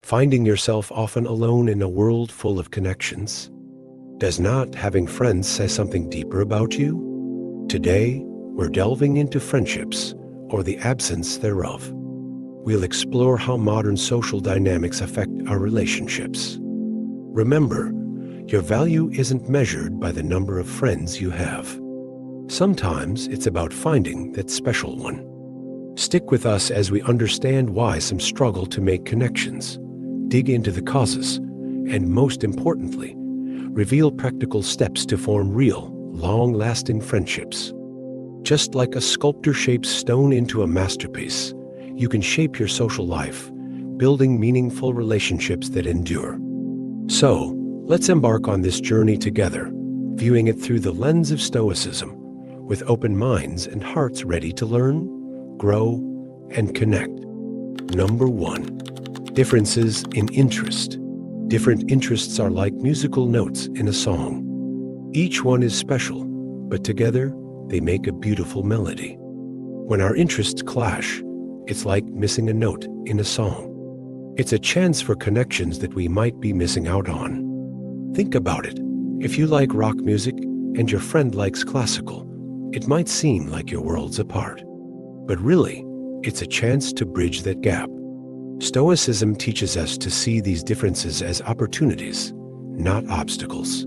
finding yourself often alone in a world full of connections? Does not having friends say something deeper about you? Today, we're delving into friendships, or the absence thereof. We'll explore how modern social dynamics affect our relationships. Remember, your value isn't measured by the number of friends you have. Sometimes it's about finding that special one. Stick with us as we understand why some struggle to make connections, dig into the causes, and most importantly, reveal practical steps to form real, long-lasting friendships. Just like a sculptor shapes stone into a masterpiece, you can shape your social life, building meaningful relationships that endure. So, let's embark on this journey together, viewing it through the lens of Stoicism, with open minds and hearts ready to learn, grow, and connect. Number 1. Differences in interest. Different interests are like musical notes in a song. Each one is special, but together they make a beautiful melody. When our interests clash, it's like missing a note in a song. It's a chance for connections that we might be missing out on. Think about it. If you like rock music and your friend likes classical, it might seem like your worlds apart. But really, it's a chance to bridge that gap. Stoicism teaches us to see these differences as opportunities, not obstacles.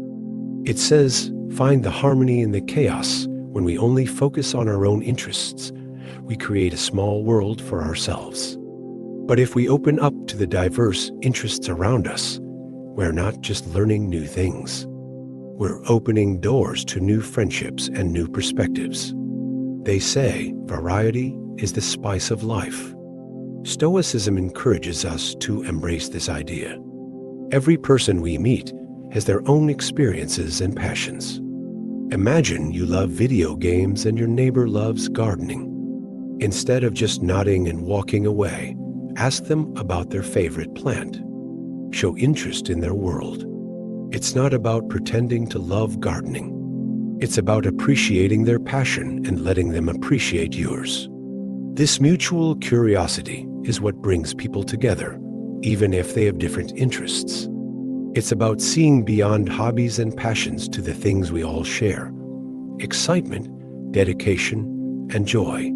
It says, find the harmony in the chaos. When we only focus on our own interests, we create a small world for ourselves. But if we open up to the diverse interests around us, we're not just learning new things. We're opening doors to new friendships and new perspectives. They say variety is the spice of life. Stoicism encourages us to embrace this idea. Every person we meet has their own experiences and passions. Imagine you love video games and your neighbor loves gardening. Instead of just nodding and walking away, ask them about their favorite plant. Show interest in their world. It's not about pretending to love gardening. It's about appreciating their passion and letting them appreciate yours. This mutual curiosity is what brings people together, even if they have different interests. It's about seeing beyond hobbies and passions to the things we all share: excitement, dedication, and joy.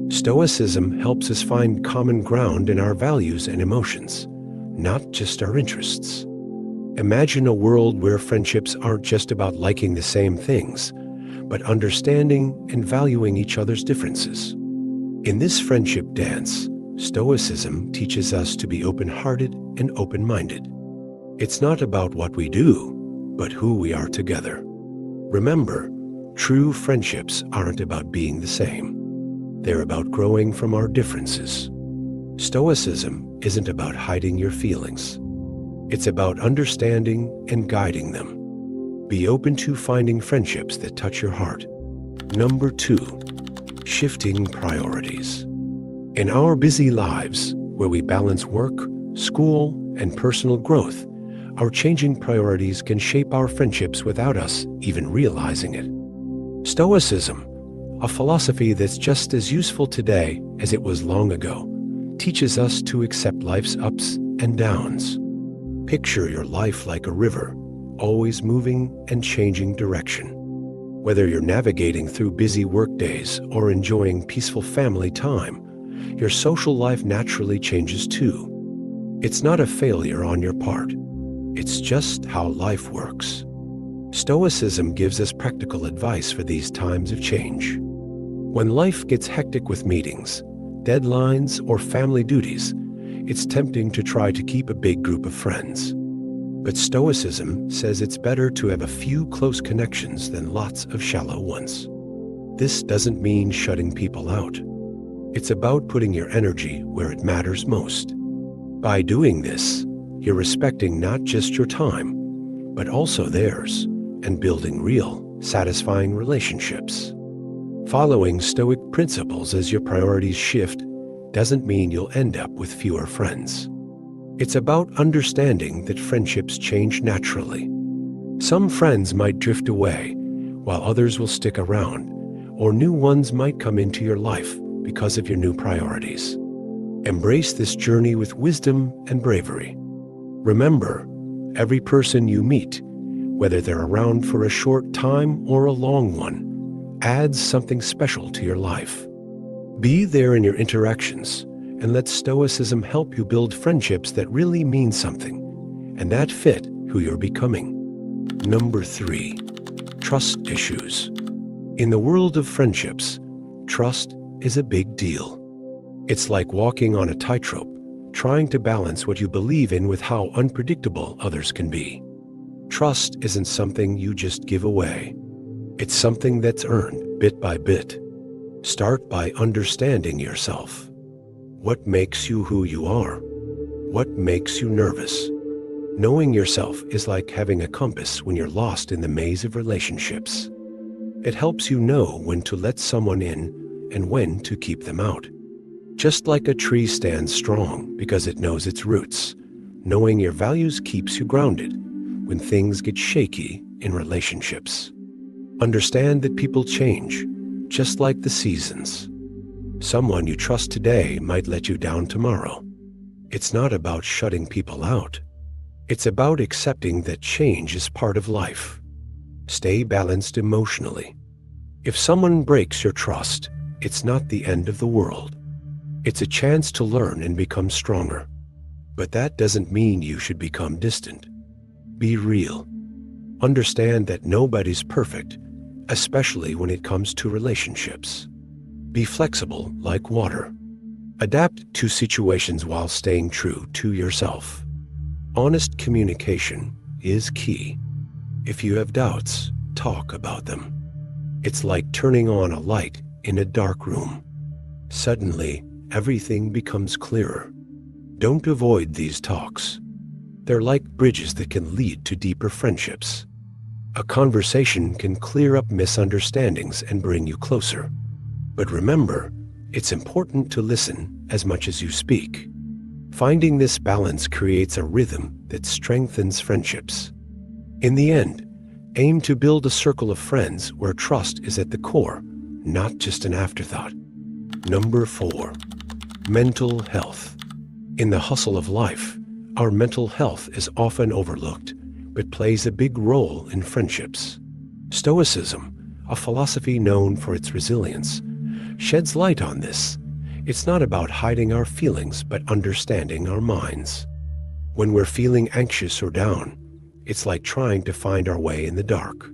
Stoicism helps us find common ground in our values and emotions, not just our interests. Imagine a world where friendships aren't just about liking the same things, but understanding and valuing each other's differences. In this friendship dance, Stoicism teaches us to be open-hearted and open-minded. It's not about what we do, but who we are together. Remember, true friendships aren't about being the same. They're about growing from our differences. Stoicism isn't about hiding your feelings. It's about understanding and guiding them. Be open to finding friendships that touch your heart. Number 2, shifting priorities. In our busy lives, where we balance work, school, and personal growth, our changing priorities can shape our friendships without us even realizing it. Stoicism, a philosophy that's just as useful today as it was long ago, teaches us to accept life's ups and downs. Picture your life like a river, always moving and changing direction. Whether you're navigating through busy workdays or enjoying peaceful family time, your social life naturally changes too. It's not a failure on your part. It's just how life works. Stoicism gives us practical advice for these times of change. When life gets hectic with meetings, deadlines, or family duties, it's tempting to try to keep a big group of friends. But Stoicism says it's better to have a few close connections than lots of shallow ones. This doesn't mean shutting people out. It's about putting your energy where it matters most. By doing this, you're respecting not just your time, but also theirs, and building real, satisfying relationships. Following Stoic principles as your priorities shift doesn't mean you'll end up with fewer friends. It's about understanding that friendships change naturally. Some friends might drift away, while others will stick around, or new ones might come into your life because of your new priorities. Embrace this journey with wisdom and bravery. Remember, every person you meet, whether they're around for a short time or a long one, adds something special to your life. Be there in your interactions, and let Stoicism help you build friendships that really mean something, and that fit who you're becoming. Number 3, trust issues. In the world of friendships, trust is a big deal. It's like walking on a tightrope, trying to balance what you believe in with how unpredictable others can be. Trust isn't something you just give away. It's something that's earned bit by bit. Start by understanding yourself. What makes you who you are? What makes you nervous? Knowing yourself is like having a compass when you're lost in the maze of relationships. It helps you know when to let someone in and when to keep them out. Just like a tree stands strong because it knows its roots, knowing your values keeps you grounded when things get shaky in relationships. Understand that people change, just like the seasons. Someone you trust today might let you down tomorrow. It's not about shutting people out. It's about accepting that change is part of life. Stay balanced emotionally. If someone breaks your trust, it's not the end of the world. It's a chance to learn and become stronger. But that doesn't mean you should become distant. Be real. Understand that nobody's perfect, especially when it comes to relationships. Be flexible like water. Adapt to situations while staying true to yourself. Honest communication is key. If you have doubts, talk about them. It's like turning on a light in a dark room. Suddenly, everything becomes clearer. Don't avoid these talks. They're like bridges that can lead to deeper friendships. A conversation can clear up misunderstandings and bring you closer. But remember, it's important to listen as much as you speak. Finding this balance creates a rhythm that strengthens friendships. In the end, aim to build a circle of friends where trust is at the core, not just an afterthought. Number 4, mental health. In the hustle of life, our mental health is often overlooked, but plays a big role in friendships. Stoicism, a philosophy known for its resilience, sheds light on this. It's not about hiding our feelings, but understanding our minds. When we're feeling anxious or down, it's like trying to find our way in the dark.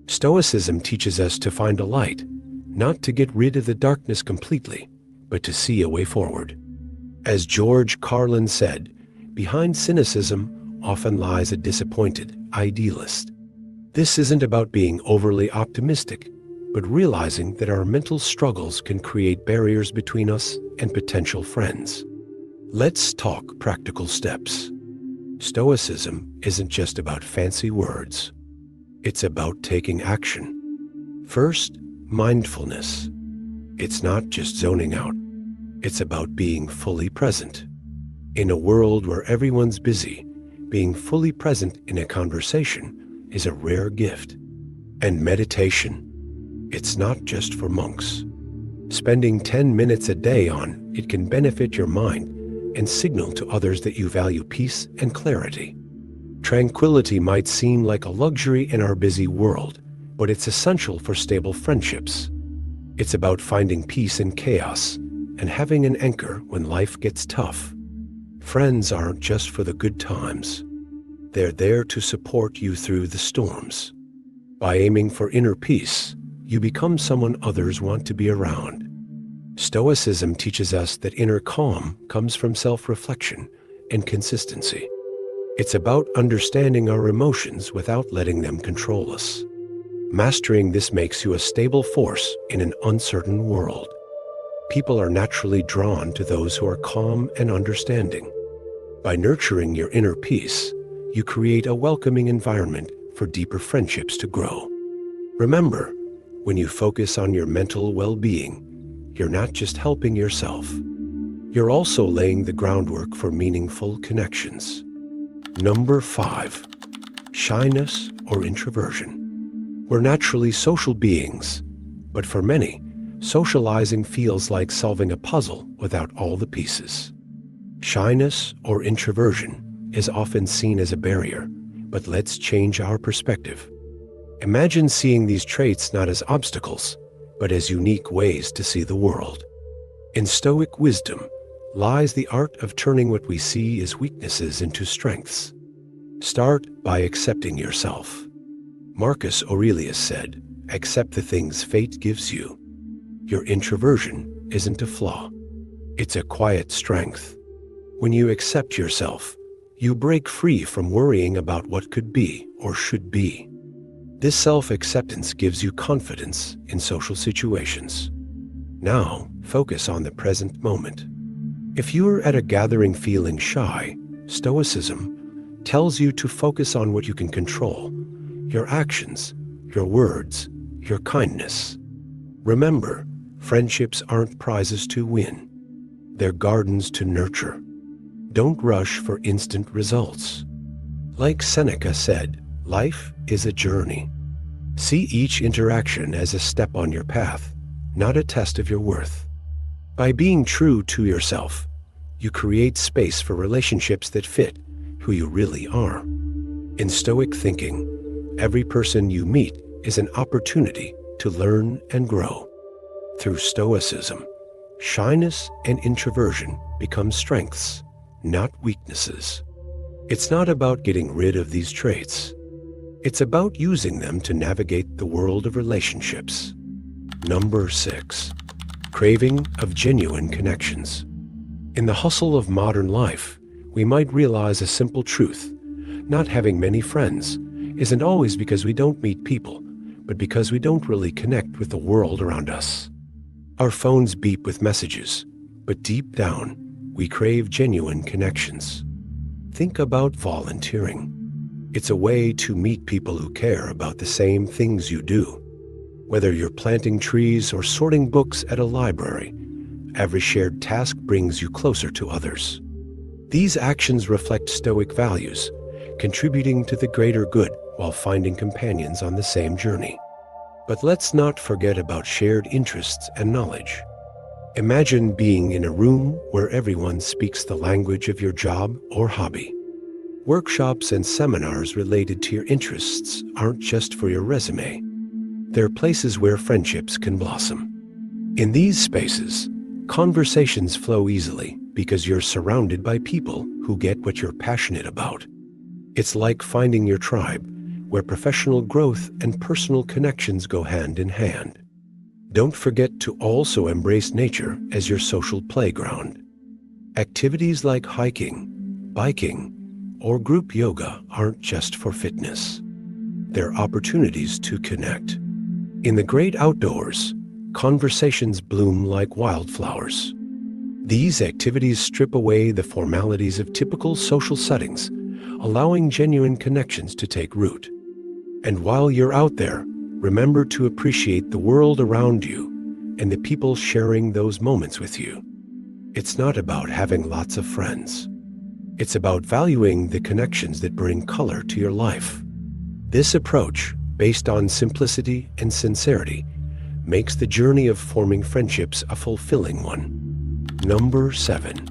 Stoicism teaches us to find a light, not to get rid of the darkness completely, but to see a way forward. As George Carlin said, behind cynicism often lies a disappointed idealist. This isn't about being overly optimistic, but realizing that our mental struggles can create barriers between us and potential friends. Let's talk practical steps. Stoicism isn't just about fancy words. It's about taking action. First, mindfulness. It's not just zoning out. It's about being fully present. In a world where everyone's busy, being fully present in a conversation is a rare gift. And meditation. It's not just for monks. Spending 10 minutes a day on it can benefit your mind and signal to others that you value peace and clarity. Tranquility might seem like a luxury in our busy world, but it's essential for stable friendships. It's about finding peace in chaos and having an anchor when life gets tough. Friends aren't just for the good times. They're there to support you through the storms. By aiming for inner peace, you become someone others want to be around. Stoicism teaches us that inner calm comes from self-reflection and consistency. It's about understanding our emotions without letting them control us. Mastering this makes you a stable force in an uncertain world. People are naturally drawn to those who are calm and understanding. By nurturing your inner peace, you create a welcoming environment for deeper friendships to grow. Remember, when you focus on your mental well-being, you're not just helping yourself. You're also laying the groundwork for meaningful connections. Number 5, shyness or introversion. We're naturally social beings, but for many, Socializing feels like solving a puzzle without all the pieces. Shyness or introversion is often seen as a barrier, but let's change our perspective. Imagine seeing these traits not as obstacles, but as unique ways to see the world. In Stoic wisdom lies the art of turning what we see as weaknesses into strengths. Start by accepting yourself. Marcus Aurelius said, "Accept the things fate gives you." Your introversion isn't a flaw. It's a quiet strength. When you accept yourself, you break free from worrying about what could be or should be. This self-acceptance gives you confidence in social situations. Now, focus on the present moment. If you're at a gathering feeling shy, Stoicism tells you to focus on what you can control: your actions, your words, your kindness. Remember, friendships aren't prizes to win. They're gardens to nurture. Don't rush for instant results. Like Seneca said, life is a journey. See each interaction as a step on your path, not a test of your worth. By being true to yourself, you create space for relationships that fit who you really are. In Stoic thinking, every person you meet is an opportunity to learn and grow. Through Stoicism, shyness and introversion become strengths, not weaknesses. It's not about getting rid of these traits. It's about using them to navigate the world of relationships. Number 6. Craving of genuine connections. In the hustle of modern life, we might realize a simple truth. Not having many friends isn't always because we don't meet people, but because we don't really connect with the world around us. Our phones beep with messages, but deep down, we crave genuine connections. Think about volunteering. It's a way to meet people who care about the same things you do. Whether you're planting trees or sorting books at a library, every shared task brings you closer to others. These actions reflect Stoic values, contributing to the greater good while finding companions on the same journey. But let's not forget about shared interests and knowledge. Imagine being in a room where everyone speaks the language of your job or hobby. Workshops and seminars related to your interests aren't just for your resume. They're places where friendships can blossom. In these spaces, conversations flow easily because you're surrounded by people who get what you're passionate about. It's like finding your tribe, where professional growth and personal connections go hand in hand. Don't forget to also embrace nature as your social playground. Activities like hiking, biking, or group yoga aren't just for fitness. They're opportunities to connect. In the great outdoors, conversations bloom like wildflowers. These activities strip away the formalities of typical social settings, allowing genuine connections to take root. And while you're out there, remember to appreciate the world around you and the people sharing those moments with you. It's not about having lots of friends. It's about valuing the connections that bring color to your life. This approach, based on simplicity and sincerity, makes the journey of forming friendships a fulfilling one. Number 7.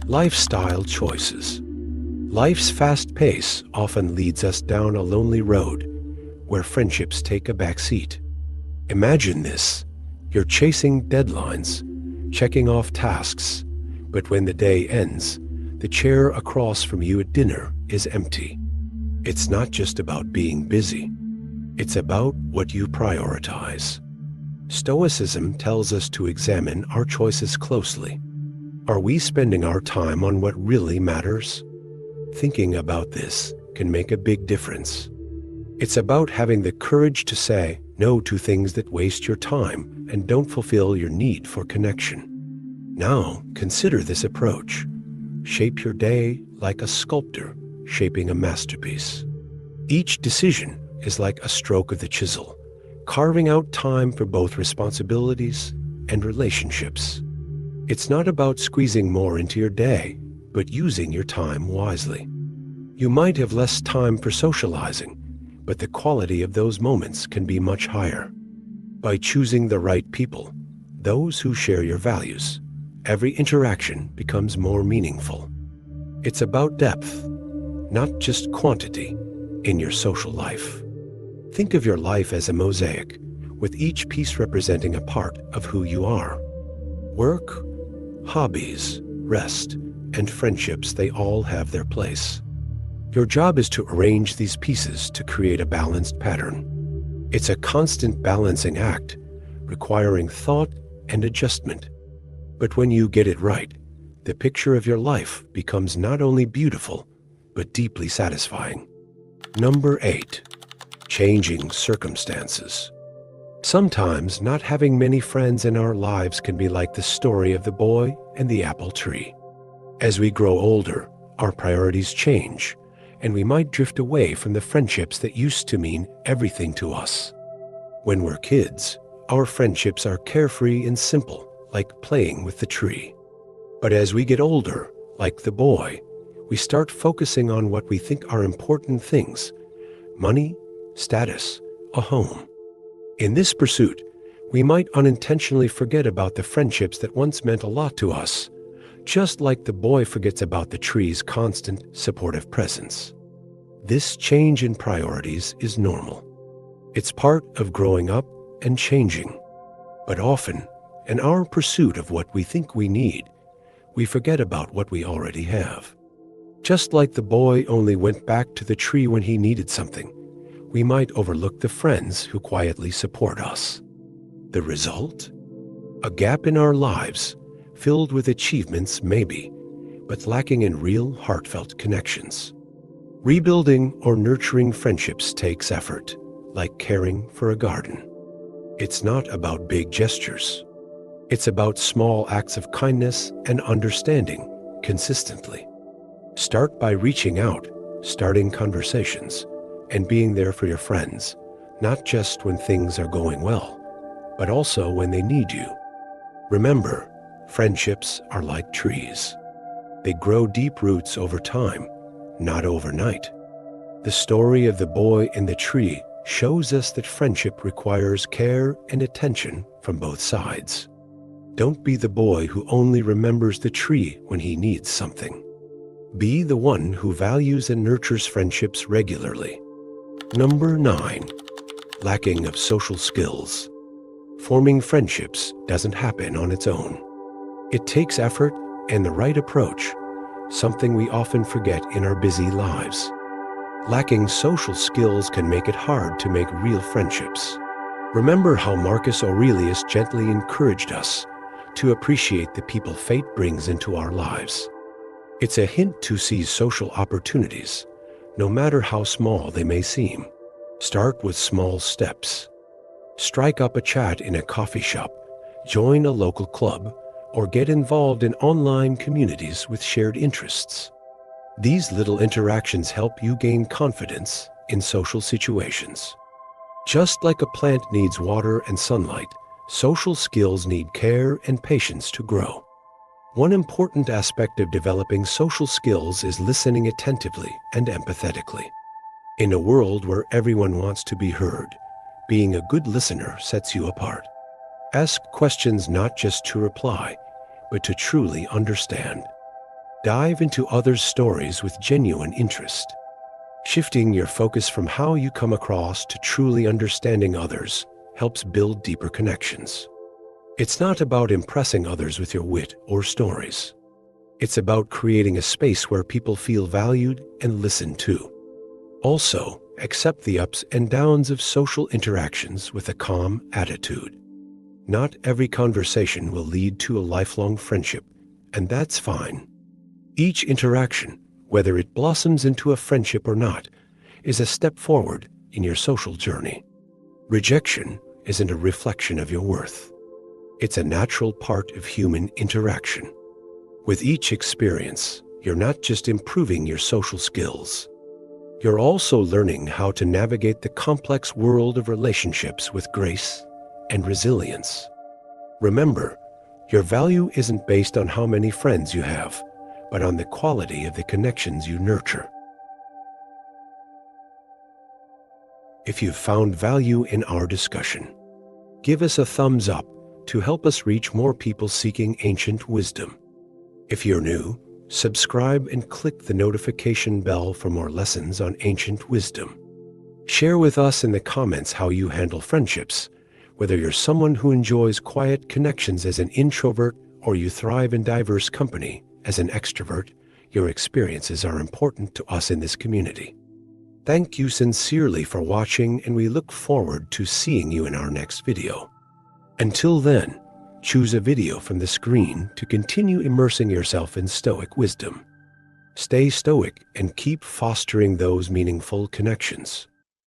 Lifestyle choices. Life's fast pace often leads us down a lonely road where friendships take a back seat. Imagine this. You're chasing deadlines, checking off tasks, but when the day ends, the chair across from you at dinner is empty. It's not just about being busy. It's about what you prioritize. Stoicism tells us to examine our choices closely. Are we spending our time on what really matters? Thinking about this can make a big difference. It's about having the courage to say no to things that waste your time and don't fulfill your need for connection. Now, consider this approach. Shape your day like a sculptor shaping a masterpiece. Each decision is like a stroke of the chisel, carving out time for both responsibilities and relationships. It's not about squeezing more into your day, but using your time wisely. You might have less time for socializing, but the quality of those moments can be much higher. By choosing the right people, those who share your values. Every interaction becomes more meaningful. It's about depth, not just quantity, in your social life. Think of your life as a mosaic, with each piece representing a part of who you are. Work, hobbies, rest, and friendships, they all have their place. Your job is to arrange these pieces to create a balanced pattern. It's a constant balancing act, requiring thought and adjustment. But when you get it right, the picture of your life becomes not only beautiful, but deeply satisfying. Number 8. Changing circumstances. Sometimes not having many friends in our lives can be like the story of the boy and the apple tree. As we grow older, our priorities change, and we might drift away from the friendships that used to mean everything to us. When we're kids, our friendships are carefree and simple, like playing with the tree. But as we get older, like the boy, we start focusing on what we think are important things: money, status, a home. In this pursuit, we might unintentionally forget about the friendships that once meant a lot to us, just like the boy forgets about the tree's constant, supportive presence. This change in priorities is normal. It's part of growing up and changing. But often, in our pursuit of what we think we need, we forget about what we already have. Just like the boy only went back to the tree when he needed something, we might overlook the friends who quietly support us. The result? A gap in our lives, filled with achievements maybe, but lacking in real heartfelt connections. Rebuilding or nurturing friendships takes effort, like caring for a garden. It's not about big gestures. It's about small acts of kindness and understanding consistently. Start by reaching out, starting conversations, and being there for your friends, not just when things are going well, but also when they need you. Remember, friendships are like trees. They grow deep roots over time, not overnight. The story of the boy and the tree shows us that friendship requires care and attention from both sides. Don't be the boy who only remembers the tree when he needs something. Be the one who values and nurtures friendships regularly. Number 9. Lacking of social skills. Forming friendships doesn't happen on its own. It takes effort and the right approach, something we often forget in our busy lives. Lacking social skills can make it hard to make real friendships. Remember how Marcus Aurelius gently encouraged us to appreciate the people fate brings into our lives. It's a hint to seize social opportunities, no matter how small they may seem. Start with small steps. Strike up a chat in a coffee shop, join a local club, or get involved in online communities with shared interests. These little interactions help you gain confidence in social situations. Just like a plant needs water and sunlight, social skills need care and patience to grow. One important aspect of developing social skills is listening attentively and empathetically. In a world where everyone wants to be heard, being a good listener sets you apart. Ask questions not just to reply, but to truly understand. Dive into others' stories with genuine interest. Shifting your focus from how you come across to truly understanding others helps build deeper connections. It's not about impressing others with your wit or stories. It's about creating a space where people feel valued and listened to. Also, accept the ups and downs of social interactions with a calm attitude. Not every conversation will lead to a lifelong friendship, and that's fine. Each interaction, whether it blossoms into a friendship or not, is a step forward in your social journey. Rejection isn't a reflection of your worth. It's a natural part of human interaction. With each experience, you're not just improving your social skills. You're also learning how to navigate the complex world of relationships with grace and resilience. Remember, your value isn't based on how many friends you have, but on the quality of the connections you nurture. If you've found value in our discussion, give us a thumbs up, to help us reach more people seeking ancient wisdom. If you're new, subscribe and click the notification bell for more lessons on ancient wisdom. Share with us in the comments how you handle friendships, whether you're someone who enjoys quiet connections as an introvert or you thrive in diverse company as an extrovert. Your experiences are important to us in this community. Thank you sincerely for watching, and we look forward to seeing you in our next video. Until then, choose a video from the screen to continue immersing yourself in Stoic wisdom. Stay Stoic and keep fostering those meaningful connections.